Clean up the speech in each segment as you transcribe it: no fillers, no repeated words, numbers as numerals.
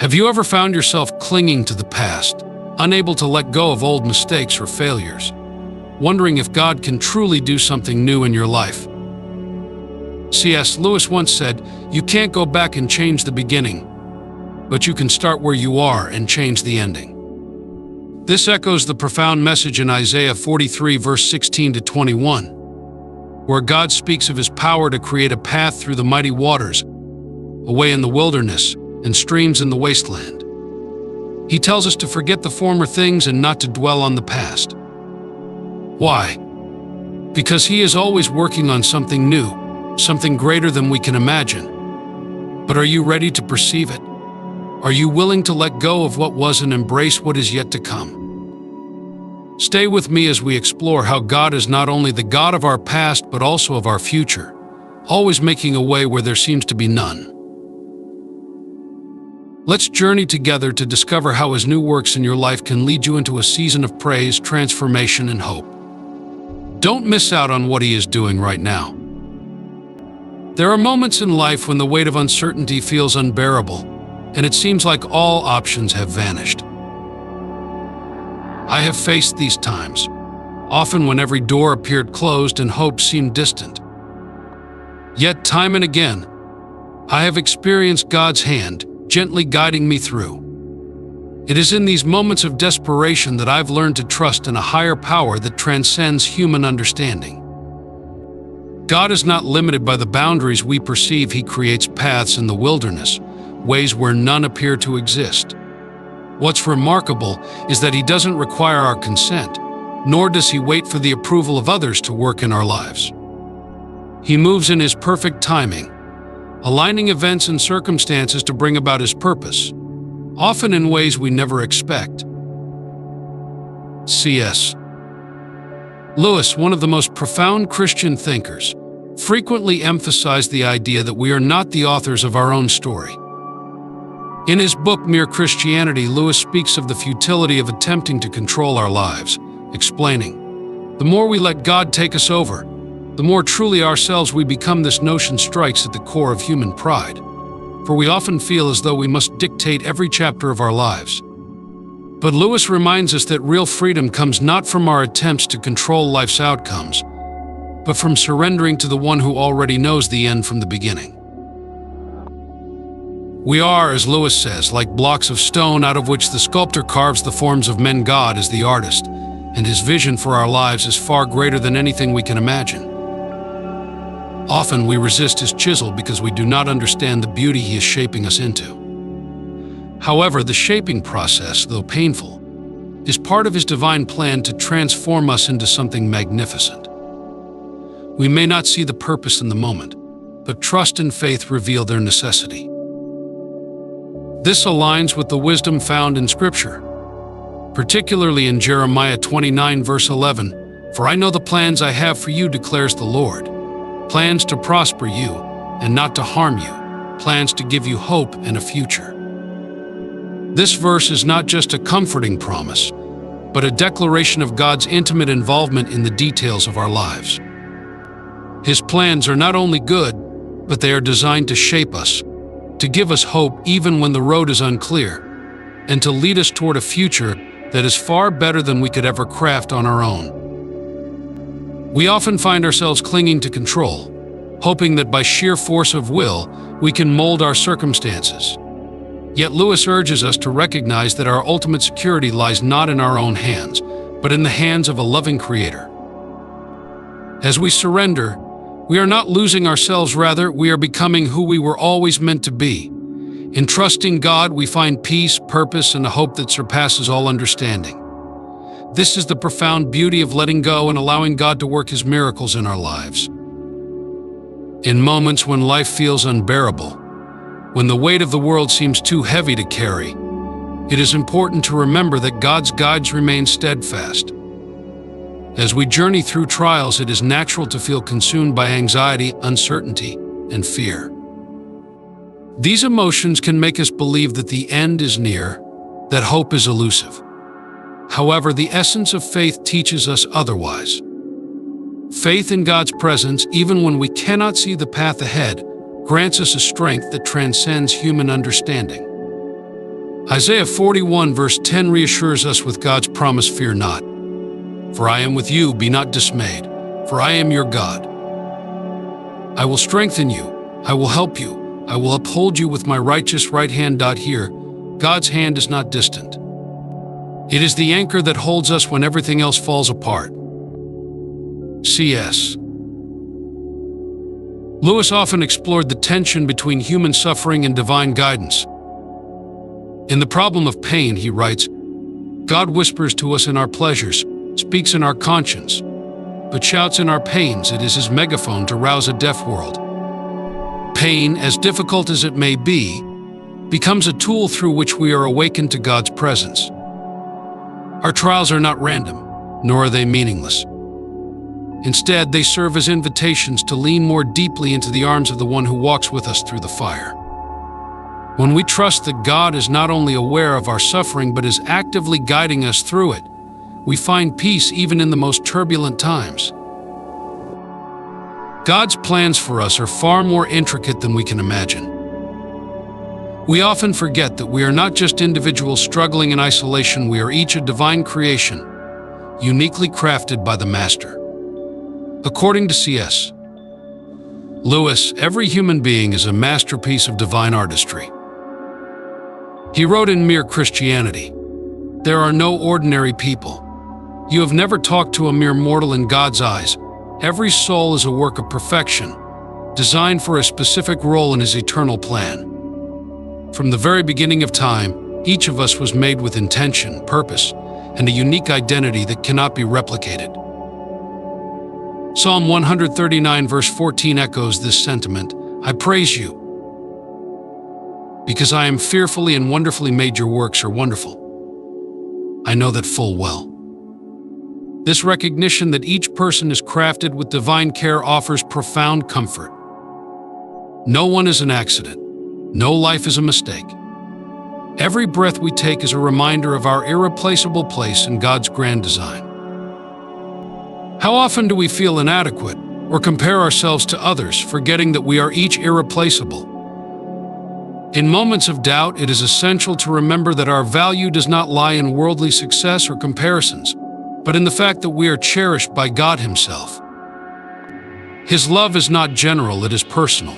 Have you ever found yourself clinging to the past, unable to let go of old mistakes or failures, wondering if God can truly do something new in your life? C.S. Lewis once said, "You can't go back and change the beginning, but you can start where you are and change the ending." This echoes the profound message in Isaiah 43, verse 16 to 21, where God speaks of his power to create a path through the mighty waters, a way in the wilderness, and streams in the wasteland. He tells us to forget the former things and not to dwell on the past. Why? Because he is always working on something new, something greater than we can imagine. But are you ready to perceive it? Are you willing to let go of what was and embrace what is yet to come? Stay with me as we explore how God is not only the God of our past but also of our future, always making a way where there seems to be none. Let's journey together to discover how his new works in your life can lead you into a season of praise, transformation, and hope. Don't miss out on what he is doing right now. There are moments in life when the weight of uncertainty feels unbearable, and it seems like all options have vanished. I have faced these times, often when every door appeared closed and hope seemed distant. Yet time and again, I have experienced God's hand gently guiding me through. It is in these moments of desperation that I've learned to trust in a higher power that transcends human understanding. God is not limited by the boundaries we perceive. He creates paths in the wilderness, ways where none appear to exist. What's remarkable is that he doesn't require our consent, nor does he wait for the approval of others to work in our lives. He moves in his perfect timing, aligning events and circumstances to bring about his purpose, often in ways we never expect. C.S. Lewis, one of the most profound Christian thinkers, frequently emphasized the idea that we are not the authors of our own story. In his book, Mere Christianity, Lewis speaks of the futility of attempting to control our lives, explaining, "The more we let God take us over, the more truly ourselves we become." This notion strikes at the core of human pride, for we often feel as though we must dictate every chapter of our lives. But Lewis reminds us that real freedom comes not from our attempts to control life's outcomes, but from surrendering to the one who already knows the end from the beginning. We are, as Lewis says, like blocks of stone out of which the sculptor carves the forms of men. God is the artist, and his vision for our lives is far greater than anything we can imagine. Often we resist his chisel because we do not understand the beauty he is shaping us into. However, the shaping process, though painful, is part of his divine plan to transform us into something magnificent. We may not see the purpose in the moment, but trust and faith reveal their necessity. This aligns with the wisdom found in Scripture, particularly in Jeremiah 29, verse 11, "For I know the plans I have for you, declares the Lord, plans to prosper you and not to harm you, plans to give you hope and a future." This verse is not just a comforting promise, but a declaration of God's intimate involvement in the details of our lives. His plans are not only good, but they are designed to shape us, to give us hope even when the road is unclear, and to lead us toward a future that is far better than we could ever craft on our own. We often find ourselves clinging to control, hoping that by sheer force of will, we can mold our circumstances. Yet Lewis urges us to recognize that our ultimate security lies not in our own hands, but in the hands of a loving Creator. As we surrender, we are not losing ourselves, rather, we are becoming who we were always meant to be. In trusting God, we find peace, purpose, and a hope that surpasses all understanding. This is the profound beauty of letting go and allowing God to work his miracles in our lives. In moments when life feels unbearable, when the weight of the world seems too heavy to carry, it is important to remember that God's guides remain steadfast. As we journey through trials, it is natural to feel consumed by anxiety, uncertainty, and fear. These emotions can make us believe that the end is near, that hope is elusive. However, the essence of faith teaches us otherwise. Faith in God's presence, even when we cannot see the path ahead, grants us a strength that transcends human understanding. Isaiah 41 verse 10 reassures us with God's promise, "Fear not, for I am with you, be not dismayed, for I am your God. I will strengthen you, I will help you, I will uphold you with my righteous right hand." Here, God's hand is not distant. It is the anchor that holds us when everything else falls apart. C.S. Lewis often explored the tension between human suffering and divine guidance. In The Problem of Pain, he writes, "God whispers to us in our pleasures, speaks in our conscience, but shouts in our pains. It is his megaphone to rouse a deaf world." Pain, as difficult as it may be, becomes a tool through which we are awakened to God's presence. Our trials are not random, nor are they meaningless. Instead, they serve as invitations to lean more deeply into the arms of the one who walks with us through the fire. When we trust that God is not only aware of our suffering but is actively guiding us through it, we find peace even in the most turbulent times. God's plans for us are far more intricate than we can imagine. We often forget that we are not just individuals struggling in isolation. We are each a divine creation, uniquely crafted by the Master. According to C.S. Lewis, every human being is a masterpiece of divine artistry. He wrote in Mere Christianity, "There are no ordinary people. You have never talked to a mere mortal in God's eyes. Every soul is a work of perfection, designed for a specific role in his eternal plan. From the very beginning of time, each of us was made with intention, purpose, and a unique identity that cannot be replicated." Psalm 139 verse 14 echoes this sentiment. "I praise you, because I am fearfully and wonderfully made. Your works are wonderful. I know that full well." This recognition that each person is crafted with divine care offers profound comfort. No one is an accident. No life is a mistake. Every breath we take is a reminder of our irreplaceable place in God's grand design. How often do we feel inadequate or compare ourselves to others, forgetting that we are each irreplaceable? In moments of doubt, it is essential to remember that our value does not lie in worldly success or comparisons, but in the fact that we are cherished by God Himself. His love is not general, it is personal.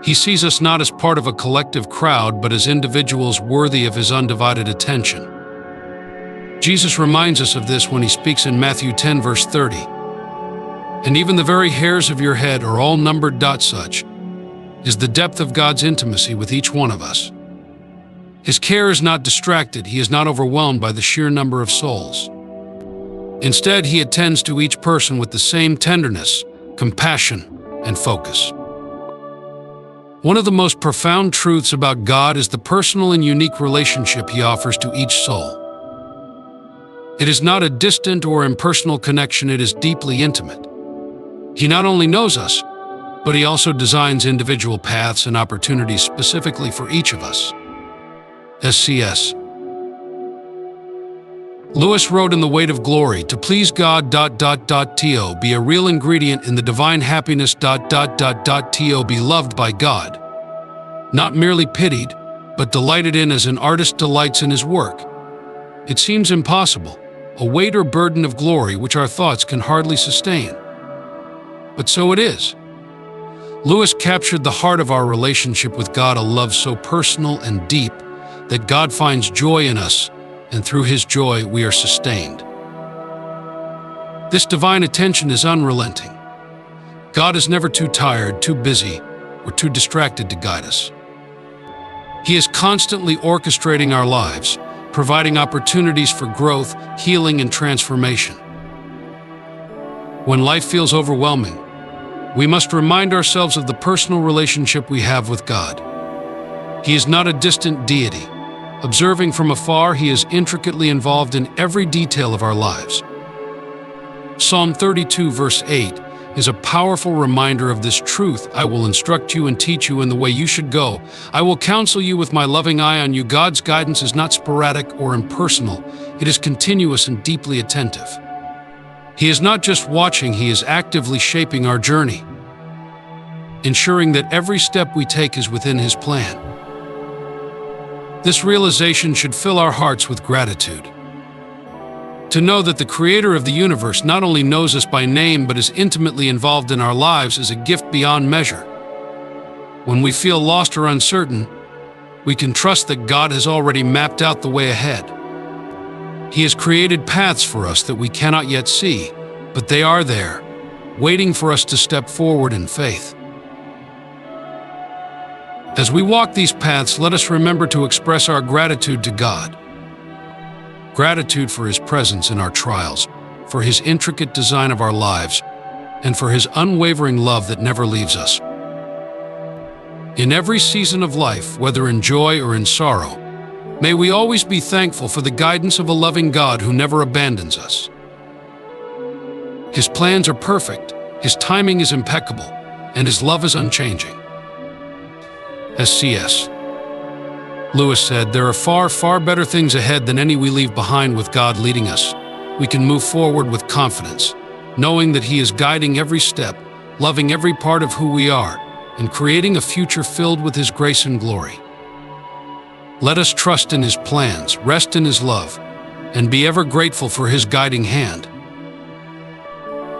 He sees us not as part of a collective crowd, but as individuals worthy of His undivided attention. Jesus reminds us of this when He speaks in Matthew 10 verse 30. "And even the very hairs of your head are all numbered." Such is the depth of God's intimacy with each one of us. His care is not distracted. He is not overwhelmed by the sheer number of souls. Instead, He attends to each person with the same tenderness, compassion, and focus. One of the most profound truths about God is the personal and unique relationship He offers to each soul. It is not a distant or impersonal connection, it is deeply intimate. He not only knows us, but He also designs individual paths and opportunities specifically for each of us. As C.S. Lewis wrote in The Weight of Glory, "To please God, to be a real ingredient in the divine happiness, to be loved by God. Not merely pitied, but delighted in as an artist delights in his work. It seems impossible, a weight or burden of glory which our thoughts can hardly sustain. But so it is." Lewis captured the heart of our relationship with God, a love so personal and deep that God finds joy in us, and through His joy we are sustained. This divine attention is unrelenting. God is never too tired, too busy, or too distracted to guide us. He is constantly orchestrating our lives, providing opportunities for growth, healing, and transformation. When life feels overwhelming, we must remind ourselves of the personal relationship we have with God. He is not a distant deity. Observing from afar, He is intricately involved in every detail of our lives. Psalm 32 verse 8 is a powerful reminder of this truth. "I will instruct you and teach you in the way you should go. I will counsel you with my loving eye on you." God's guidance is not sporadic or impersonal. It is continuous and deeply attentive. He is not just watching, He is actively shaping our journey, ensuring that every step we take is within His plan. This realization should fill our hearts with gratitude. To know that the Creator of the universe not only knows us by name but is intimately involved in our lives is a gift beyond measure. When we feel lost or uncertain, we can trust that God has already mapped out the way ahead. He has created paths for us that we cannot yet see, but they are there, waiting for us to step forward in faith. As we walk these paths, let us remember to express our gratitude to God. Gratitude for His presence in our trials, for His intricate design of our lives, and for His unwavering love that never leaves us. In every season of life, whether in joy or in sorrow, may we always be thankful for the guidance of a loving God who never abandons us. His plans are perfect, His timing is impeccable, and His love is unchanging. As C.S. Lewis said, "There are far, far better things ahead than any we leave behind with God leading us. We can move forward with confidence, knowing that He is guiding every step, loving every part of who we are, and creating a future filled with His grace and glory." Let us trust in His plans, rest in His love, and be ever grateful for His guiding hand.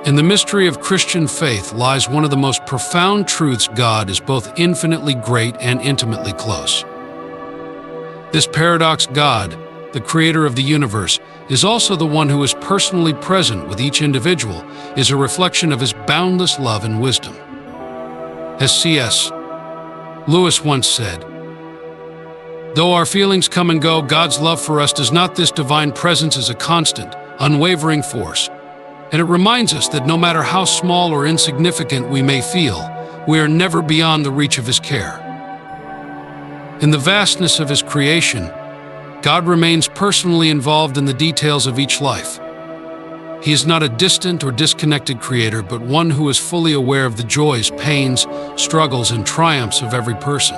In the mystery of Christian faith lies one of the most profound truths: God is both infinitely great and intimately close. This paradox: God, the Creator of the universe, is also the one who is personally present with each individual, is a reflection of His boundless love and wisdom. As C.S. Lewis once said, "Though our feelings come and go, God's love for us does not. This divine presence is a constant, unwavering force, and it reminds us that no matter how small or insignificant we may feel, we are never beyond the reach of His care." In the vastness of His creation, God remains personally involved in the details of each life. He is not a distant or disconnected Creator, but one who is fully aware of the joys, pains, struggles, and triumphs of every person.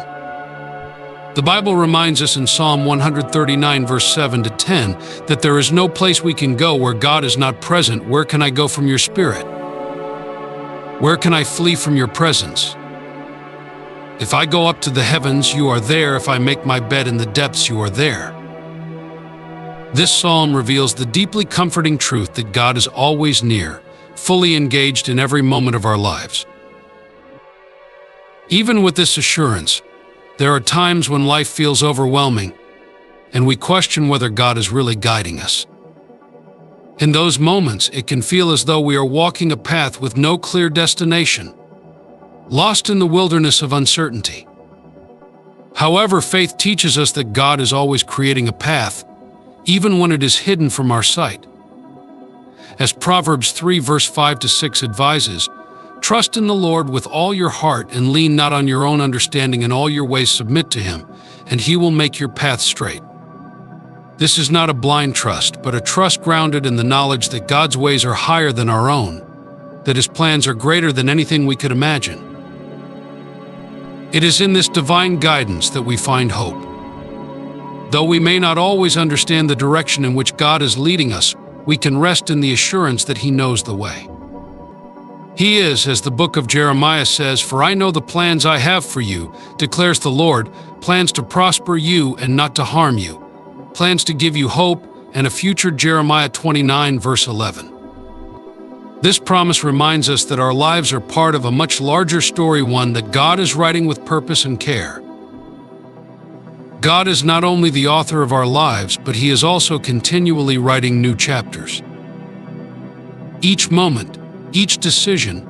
The Bible reminds us in Psalm 139, verse 7 to 10, that there is no place we can go where God is not present. Where can I go from your spirit? Where can I flee from your presence? If I go up to the heavens, you are there. If I make my bed in the depths, you are there. This psalm reveals the deeply comforting truth that God is always near, fully engaged in every moment of our lives. Even with this assurance, there are times when life feels overwhelming, and we question whether God is really guiding us. In those moments, it can feel as though we are walking a path with no clear destination, lost in the wilderness of uncertainty. However, faith teaches us that God is always creating a path, even when it is hidden from our sight. As Proverbs 3, verse 5 to 6 advises, "Trust in the Lord with all your heart and lean not on your own understanding. In all your ways submit to Him, and He will make your path straight." This is not a blind trust, but a trust grounded in the knowledge that God's ways are higher than our own, that His plans are greater than anything we could imagine. It is in this divine guidance that we find hope. Though we may not always understand the direction in which God is leading us, we can rest in the assurance that He knows the way. He is, as the book of Jeremiah says, "For I know the plans I have for you, declares the Lord, plans to prosper you and not to harm you, plans to give you hope and a future." Jeremiah 29, verse 11. This promise reminds us that our lives are part of a much larger story, one that God is writing with purpose and care. God is not only the author of our lives, but He is also continually writing new chapters. Each moment, each decision,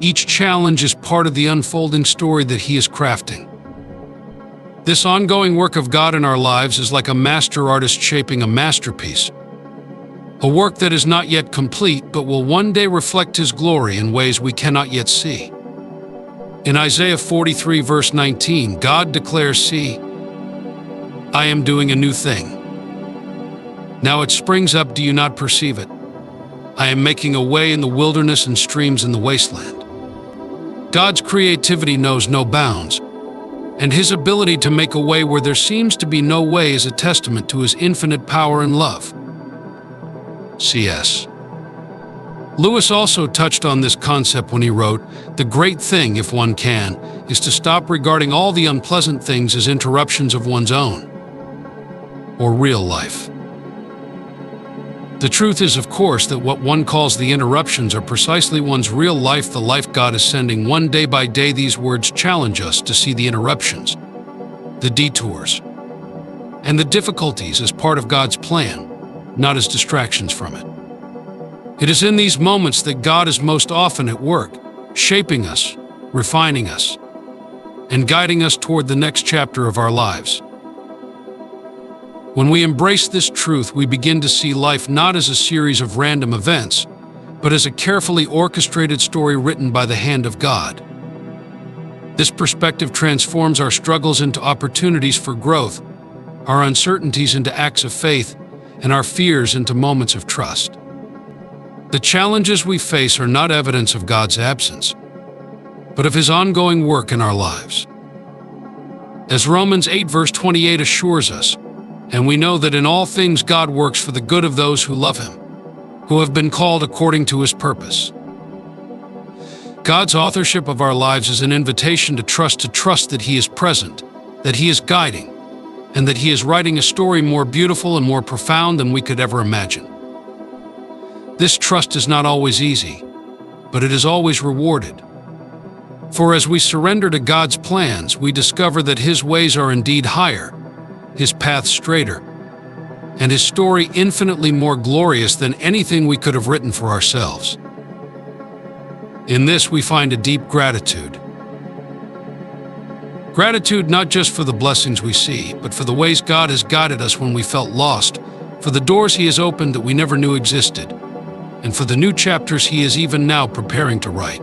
each challenge is part of the unfolding story that He is crafting. This ongoing work of God in our lives is like a master artist shaping a masterpiece, a work that is not yet complete but will one day reflect His glory in ways we cannot yet see. In Isaiah 43, verse 19, God declares, "See, I am doing a new thing. Now it springs up, do you not perceive it? I am making a way in the wilderness and streams in the wasteland." God's creativity knows no bounds, and His ability to make a way where there seems to be no way is a testament to His infinite power and love. C.S. Lewis also touched on this concept when he wrote, "The great thing, if one can, is to stop regarding all the unpleasant things as interruptions of one's own. or real life. The truth is, of course, that what one calls the interruptions are precisely one's real life, the life God is sending one day by day. These words challenge us to see the interruptions, the detours, and the difficulties as part of God's plan, not as distractions from it. It is in these moments that God is most often at work, shaping us, refining us, and guiding us toward the next chapter of our lives. When we embrace this truth, we begin to see life not as a series of random events, but as a carefully orchestrated story written by the hand of God. This perspective transforms our struggles into opportunities for growth, our uncertainties into acts of faith, and our fears into moments of trust. The challenges we face are not evidence of God's absence, but of His ongoing work in our lives. As Romans 8 verse 28 assures us, and we know that in all things God works for the good of those who love Him, who have been called according to His purpose. God's authorship of our lives is an invitation to trust that He is present, that He is guiding, and that He is writing a story more beautiful and more profound than we could ever imagine. This trust is not always easy, but it is always rewarded. For as we surrender to God's plans, we discover that His ways are indeed higher, His path straighter, and His story infinitely more glorious than anything we could have written for ourselves. In this we find a deep gratitude. Gratitude not just for the blessings we see, but for the ways God has guided us when we felt lost, for the doors He has opened that we never knew existed, and for the new chapters He is even now preparing to write.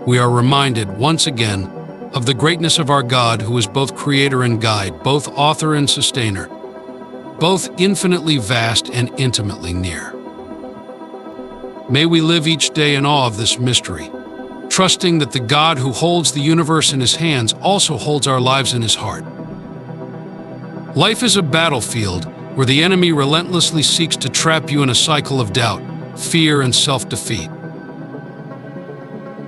We are reminded once again of the greatness of our God, who is both creator and guide, both author and sustainer, both infinitely vast and intimately near. May we live each day in awe of this mystery, trusting that the God who holds the universe in His hands also holds our lives in His heart. Life is a battlefield where the enemy relentlessly seeks to trap you in a cycle of doubt, fear, and self-defeat.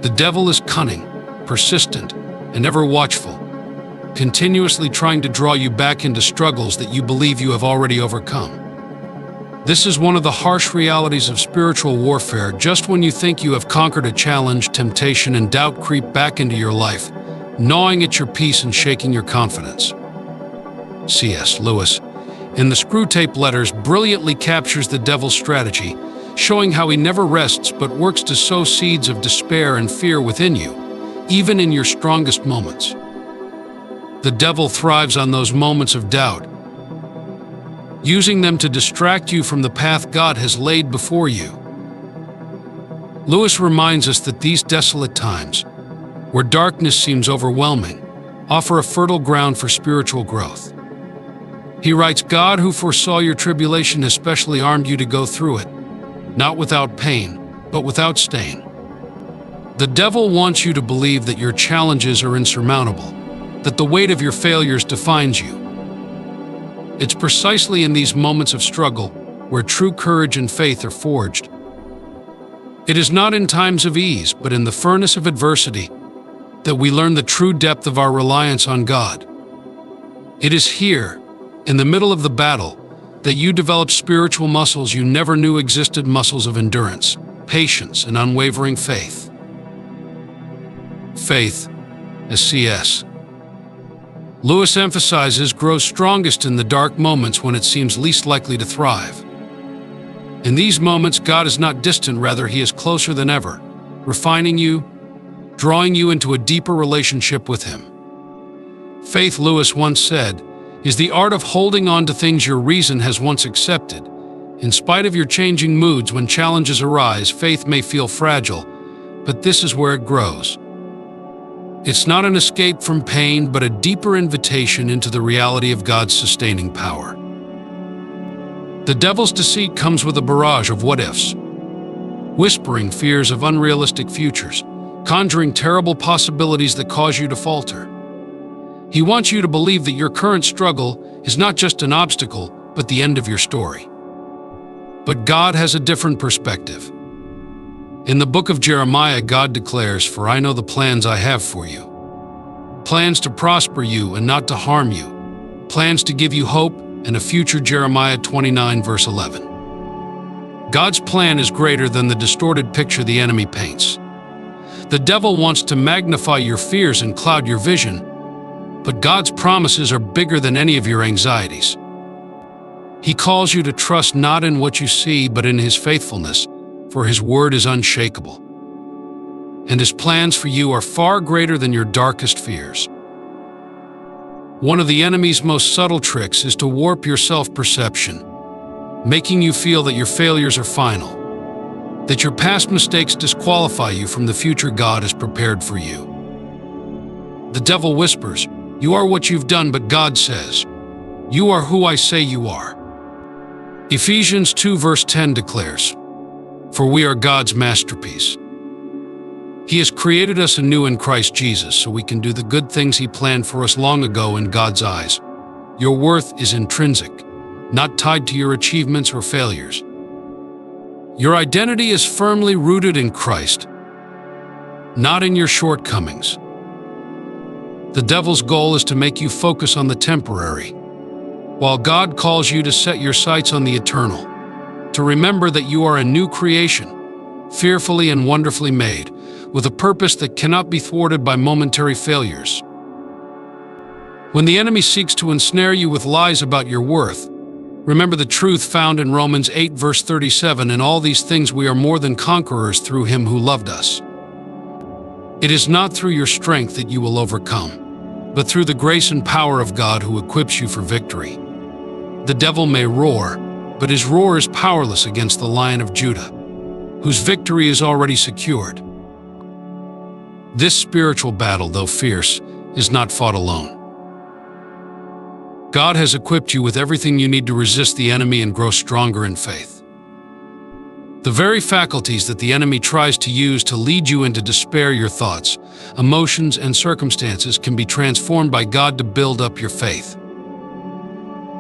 The devil is cunning, persistent, and ever watchful, continuously trying to draw you back into struggles that you believe you have already overcome. This is one of the harsh realities of spiritual warfare. Just when you think you have conquered a challenge, temptation and doubt creep back into your life, gnawing at your peace and shaking your confidence. C.S. Lewis, in the Screwtape Letters, brilliantly captures the devil's strategy, showing how he never rests but works to sow seeds of despair and fear within you, even in your strongest moments. The devil thrives on those moments of doubt, using them to distract you from the path God has laid before you. Lewis reminds us that these desolate times, where darkness seems overwhelming, offer a fertile ground for spiritual growth. He writes, "God, who foresaw your tribulation, has specially armed you to go through it, not without pain, but without stain." The devil wants you to believe that your challenges are insurmountable, that the weight of your failures defines you. It's precisely in these moments of struggle where true courage and faith are forged. It is not in times of ease, but in the furnace of adversity, that we learn the true depth of our reliance on God. It is here, in the middle of the battle, that you develop spiritual muscles you never knew existed, muscles of endurance, patience, and unwavering faith. Faith, as C.S. Lewis emphasizes, grows strongest in the dark moments when it seems least likely to thrive. In these moments, God is not distant, rather He is closer than ever, refining you, drawing you into a deeper relationship with Him. Faith, Lewis once said, is the art of holding on to things your reason has once accepted. In spite of your changing moods, when challenges arise, faith may feel fragile, but this is where it grows. It's not an escape from pain, but a deeper invitation into the reality of God's sustaining power. The devil's deceit comes with a barrage of what-ifs, whispering fears of unrealistic futures, conjuring terrible possibilities that cause you to falter. He wants you to believe that your current struggle is not just an obstacle, but the end of your story. But God has a different perspective. In the book of Jeremiah, God declares, "For I know the plans I have for you, plans to prosper you and not to harm you, plans to give you hope and a future Jeremiah 29 verse 11. God's plan is greater than the distorted picture the enemy paints. The devil wants to magnify your fears and cloud your vision, but God's promises are bigger than any of your anxieties. He calls you to trust not in what you see, but in His faithfulness, for His word is unshakable. And His plans for you are far greater than your darkest fears. One of the enemy's most subtle tricks is to warp your self-perception, making you feel that your failures are final, that your past mistakes disqualify you from the future God has prepared for you. The devil whispers, "You are what you've done," but God says, "You are who I say you are." Ephesians 2 verse 10 declares, "For we are God's masterpiece." He has created us anew in Christ Jesus so we can do the good things He planned for us long ago in God's eyes. Your worth is intrinsic, not tied to your achievements or failures. Your identity is firmly rooted in Christ, not in your shortcomings. The devil's goal is to make you focus on the temporary, while God calls you to set your sights on the eternal, to remember that you are a new creation, fearfully and wonderfully made, with a purpose that cannot be thwarted by momentary failures. When the enemy seeks to ensnare you with lies about your worth, remember the truth found in Romans 8 verse 37, "In all these things we are more than conquerors through Him who loved us." It is not through your strength that you will overcome, but through the grace and power of God who equips you for victory. The devil may roar, but his roar is powerless against the Lion of Judah, whose victory is already secured. This spiritual battle, though fierce, is not fought alone. God has equipped you with everything you need to resist the enemy and grow stronger in faith. The very faculties that the enemy tries to use to lead you into despair, your thoughts, emotions, and circumstances can be transformed by God to build up your faith.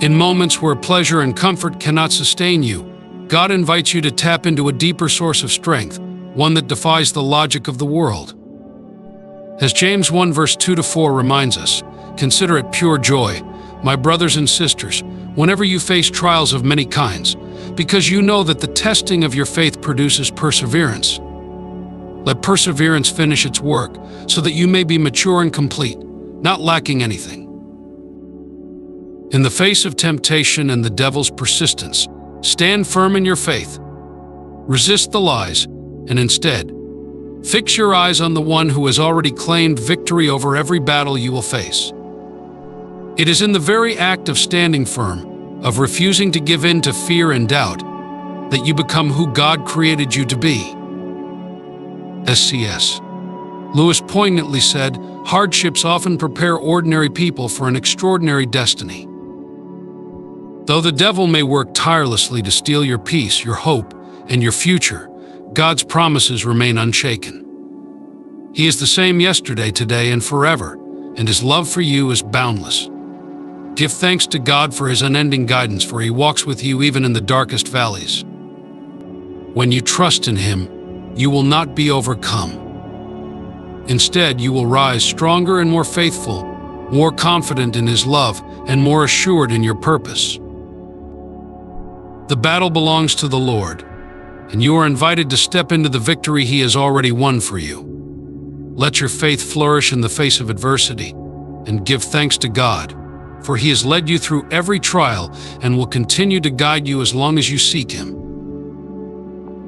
In moments where pleasure and comfort cannot sustain you, God invites you to tap into a deeper source of strength, one that defies the logic of the world. As James 1 verse 2-4 reminds us, "Consider it pure joy, my brothers and sisters, whenever you face trials of many kinds, because you know that the testing of your faith produces perseverance. Let perseverance finish its work, so that you may be mature and complete, not lacking anything." In the face of temptation and the devil's persistence, stand firm in your faith. Resist the lies, and instead, fix your eyes on the one who has already claimed victory over every battle you will face. It is in the very act of standing firm, of refusing to give in to fear and doubt, that you become who God created you to be. As C.S. Lewis poignantly said, "Hardships often prepare ordinary people for an extraordinary destiny." Though the devil may work tirelessly to steal your peace, your hope, and your future, God's promises remain unshaken. He is the same yesterday, today, and forever, and His love for you is boundless. Give thanks to God for His unending guidance, for He walks with you even in the darkest valleys. When you trust in Him, you will not be overcome. Instead, you will rise stronger and more faithful, more confident in His love, and more assured in your purpose. The battle belongs to the Lord, and you are invited to step into the victory He has already won for you. Let your faith flourish in the face of adversity, and give thanks to God, for He has led you through every trial and will continue to guide you as long as you seek Him.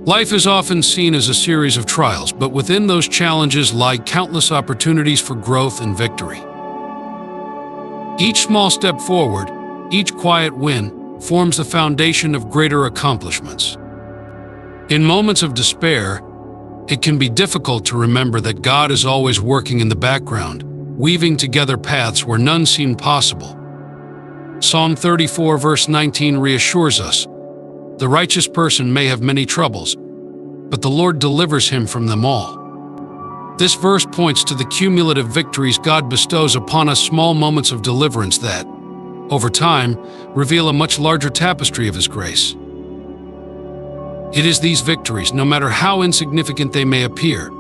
Life is often seen as a series of trials, but within those challenges lie countless opportunities for growth and victory. Each small step forward, each quiet win, forms the foundation of greater accomplishments. In moments of despair, it can be difficult to remember that God is always working in the background, weaving together paths where none seemed possible. Psalm 34 verse 19 reassures us, "The righteous person may have many troubles, but the Lord delivers him from them all." This verse points to the cumulative victories God bestows upon us, small moments of deliverance that, over time, reveal a much larger tapestry of His grace. It is these victories, no matter how insignificant they may appear,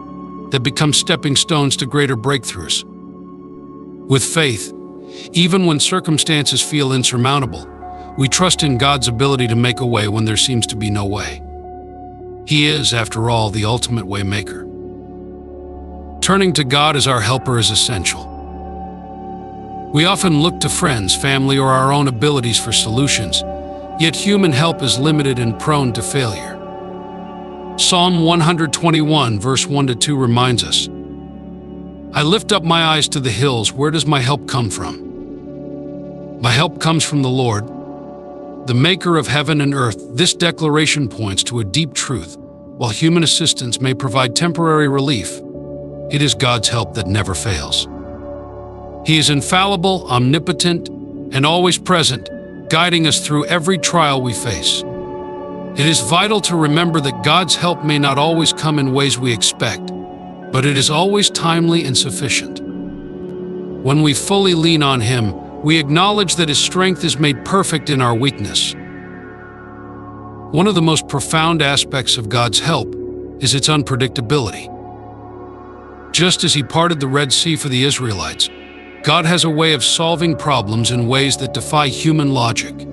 that become stepping stones to greater breakthroughs. With faith, even when circumstances feel insurmountable, we trust in God's ability to make a way when there seems to be no way. He is, after all, the ultimate way maker. Turning to God as our helper is essential. We often look to friends, family, or our own abilities for solutions, yet human help is limited and prone to failure. Psalm 121, verse 1-2 reminds us, "I lift up my eyes to the hills, where does my help come from? My help comes from the Lord, the maker of heaven and earth." This declaration points to a deep truth. While human assistance may provide temporary relief, it is God's help that never fails. He is infallible, omnipotent, and always present, guiding us through every trial we face. It is vital to remember that God's help may not always come in ways we expect, but it is always timely and sufficient. When we fully lean on Him, we acknowledge that His strength is made perfect in our weakness. One of the most profound aspects of God's help is its unpredictability. Just as He parted the Red Sea for the Israelites, God has a way of solving problems in ways that defy human logic.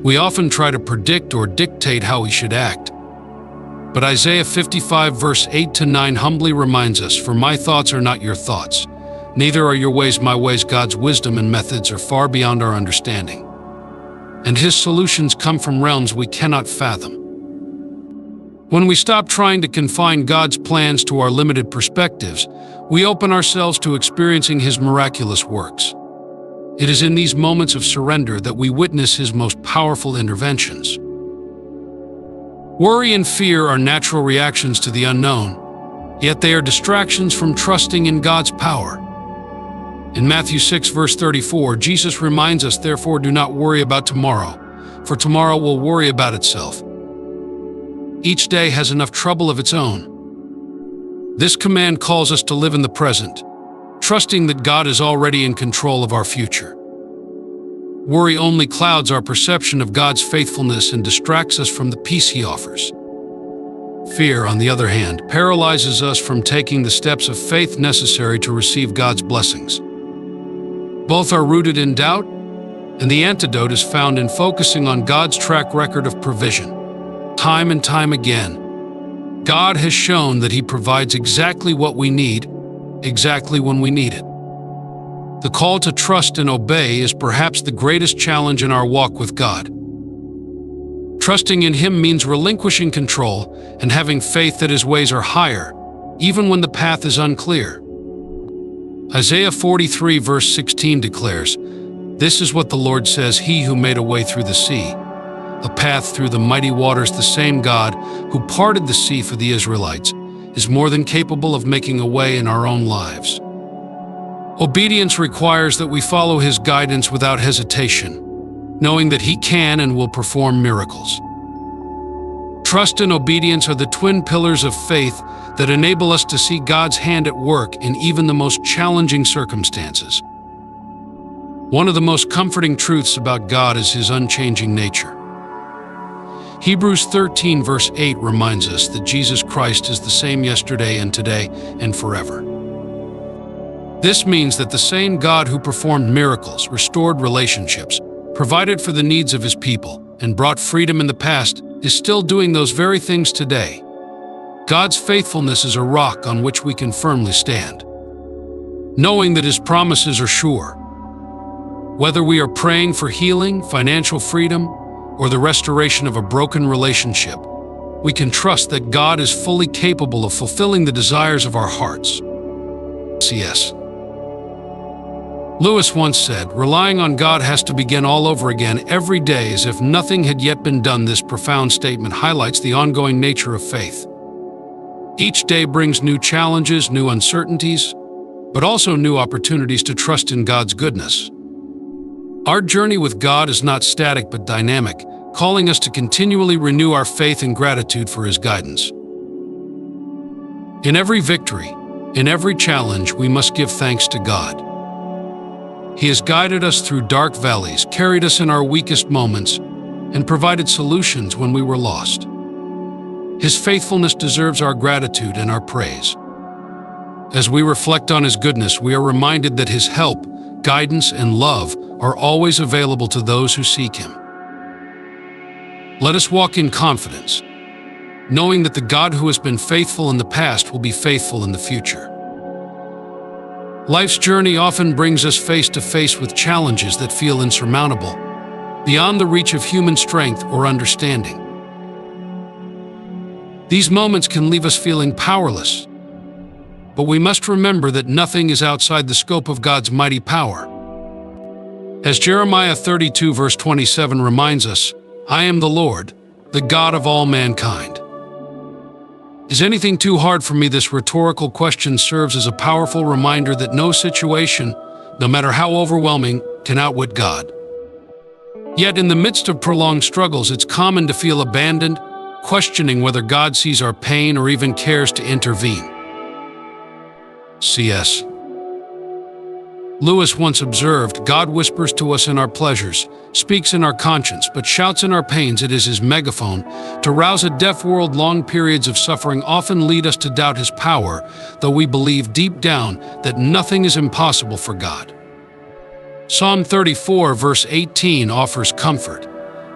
We often try to predict or dictate how He should act. But Isaiah 55 verse 8-9 humbly reminds us, "For my thoughts are not your thoughts, neither are your ways my ways." God's wisdom and methods are far beyond our understanding, and His solutions come from realms we cannot fathom. When we stop trying to confine God's plans to our limited perspectives, we open ourselves to experiencing His miraculous works. It is in these moments of surrender that we witness His most powerful interventions. Worry and fear are natural reactions to the unknown, yet they are distractions from trusting in God's power. In Matthew 6 verse 34, Jesus reminds us, "Therefore do not worry about tomorrow, for tomorrow will worry about itself. Each day has enough trouble of its own." This command calls us to live in the present, trusting that God is already in control of our future. Worry only clouds our perception of God's faithfulness and distracts us from the peace He offers. Fear, on the other hand, paralyzes us from taking the steps of faith necessary to receive God's blessings. Both are rooted in doubt, and the antidote is found in focusing on God's track record of provision. Time and time again, God has shown that He provides exactly what we need, exactly when we need it. The call to trust and obey is perhaps the greatest challenge in our walk with God. Trusting in Him means relinquishing control and having faith that His ways are higher, even when the path is unclear. Isaiah 43 verse 16 declares, "This is what the Lord says, He who made a way through the sea, a path through the mighty waters, the same God who parted the sea for the Israelites, is more than capable of making a way in our own lives." Obedience requires that we follow His guidance without hesitation, knowing that He can and will perform miracles. Trust and obedience are the twin pillars of faith that enable us to see God's hand at work in even the most challenging circumstances. One of the most comforting truths about God is His unchanging nature. Hebrews 13 verse 8 reminds us that Jesus Christ is the same yesterday and today and forever. This means that the same God who performed miracles, restored relationships, provided for the needs of His people, and brought freedom in the past is still doing those very things today. God's faithfulness is a rock on which we can firmly stand, knowing that His promises are sure. Whether we are praying for healing, financial freedom, or the restoration of a broken relationship, we can trust that God is fully capable of fulfilling the desires of our hearts. C.S. Lewis once said, "Relying on God has to begin all over again every day as if nothing had yet been done." This profound statement highlights the ongoing nature of faith. Each day brings new challenges, new uncertainties, but also new opportunities to trust in God's goodness. Our journey with God is not static but dynamic, calling us to continually renew our faith and gratitude for His guidance. In every victory, in every challenge, we must give thanks to God. He has guided us through dark valleys, carried us in our weakest moments, and provided solutions when we were lost. His faithfulness deserves our gratitude and our praise. As we reflect on His goodness, we are reminded that His help, guidance, and love are always available to those who seek Him. Let us walk in confidence, knowing that the God who has been faithful in the past will be faithful in the future. Life's journey often brings us face to face with challenges that feel insurmountable, beyond the reach of human strength or understanding. These moments can leave us feeling powerless, but we must remember that nothing is outside the scope of God's mighty power. As Jeremiah 32 verse 27 reminds us, "I am the Lord, the God of all mankind." Is anything too hard for me? This rhetorical question serves as a powerful reminder that no situation, no matter how overwhelming, can outwit God. Yet in the midst of prolonged struggles, it's common to feel abandoned, questioning whether God sees our pain or even cares to intervene. C.S. Lewis once observed, "God whispers to us in our pleasures, speaks in our conscience, but shouts in our pains. It is His megaphone. To rouse a deaf world, long periods of suffering often lead us to doubt His power, though we believe deep down that nothing is impossible for God." Psalm 34 verse 18 offers comfort,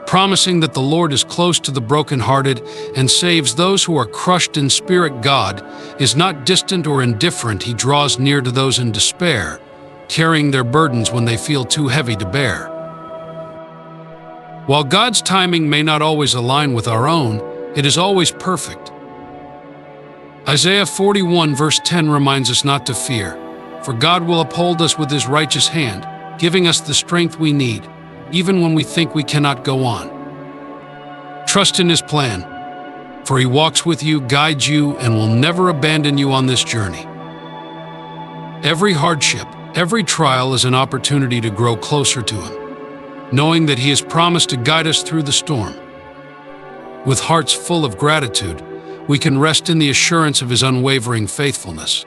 promising that the Lord is close to the brokenhearted and saves those who are crushed in spirit. God is not distant or indifferent. He draws near to those in despair, carrying their burdens when they feel too heavy to bear. While God's timing may not always align with our own, it is always perfect. Isaiah 41 verse 10 reminds us not to fear, for God will uphold us with His righteous hand, giving us the strength we need, even when we think we cannot go on. Trust in His plan, for He walks with you, guides you, and will never abandon you on this journey. Every hardship, every trial is an opportunity to grow closer to Him, knowing that He has promised to guide us through the storm. With hearts full of gratitude, we can rest in the assurance of His unwavering faithfulness.